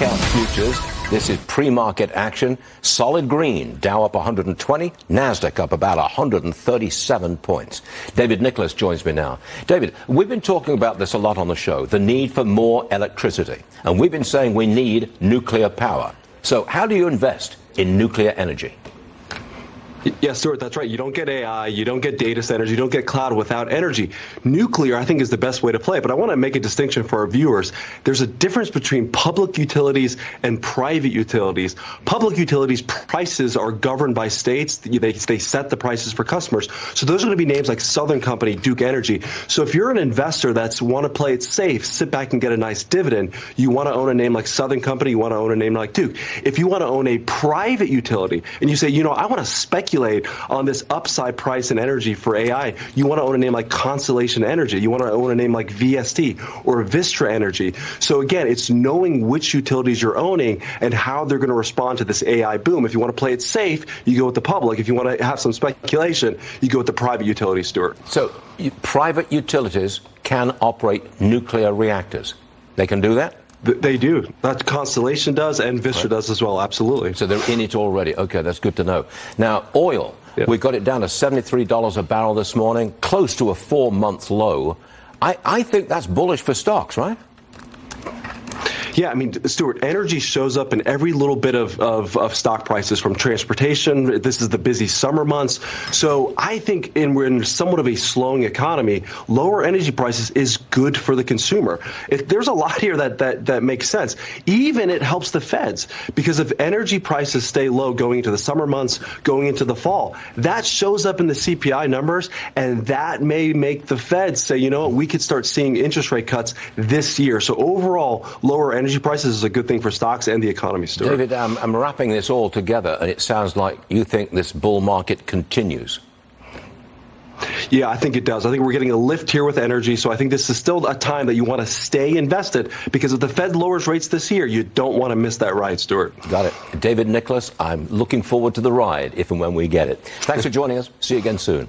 blackout futures. This is pre-market action. Solid green. Dow up 120. NASDAQ up about 137 points. David Nicholas joins me now. David, we've been talking about this a lot on the show, the need for more electricity. And we've been saying we need nuclear power. So how do you invest in nuclear energy? Yeah, Stuart, that's right. You don't get AI, you don't get data centers, you don't get cloud without energy. Nuclear, I think, is the best way to play. But I want to make a distinction for our viewers. There's a difference between public utilities and private utilities. Public utilities prices are governed by states. They set the prices for customers. So those are going to be names like Southern Company, Duke Energy. So if you're an investor that's want to play it safe, sit back and get a nice dividend, you want to own a name like Southern Company, you want to own a name like Duke. If you want to own a private utility and you say, you know, I want to speculate on this upside price in energy for AI, you want to own a name like Constellation Energy. You want to own a name like VST or Vistra Energy. So again, it's knowing which utilities you're owning and how they're going to respond to this AI boom. If you want to play it safe, you go with the public. If you want to have some speculation, you go with the private utility, Stuart. So private utilities can operate nuclear reactors. They can do that? They do. That Constellation does, and Vistra does as well. Absolutely. So they're in it already. Okay, that's good to know. Now, oil. Yep. We got it down to $73 a barrel this morning, close to a 4-month low. I think that's bullish for stocks, right? Yeah, I mean, Stuart, energy shows up in every little bit of stock prices, from transportation. This is the busy summer months. So I think we're in somewhat of a slowing economy. Lower energy prices is good for the consumer. There's a lot here that makes sense. Even it helps the Feds, because if energy prices stay low going into the summer months, going into the fall, that shows up in the CPI numbers, and that may make the Feds say, you know what, we could start seeing interest rate cuts this year. So overall, lower energy prices is a good thing for stocks and the economy, Stuart. David, I'm wrapping this all together, and it sounds like you think this bull market continues. Yeah, I think it does. I think we're getting a lift here with energy, so I think this is still a time that you want to stay invested, because if the Fed lowers rates this year, you don't want to miss that ride, Stuart. Got it. David Nicholas, I'm looking forward to the ride if and when we get it. Thanks for joining us. See you again soon.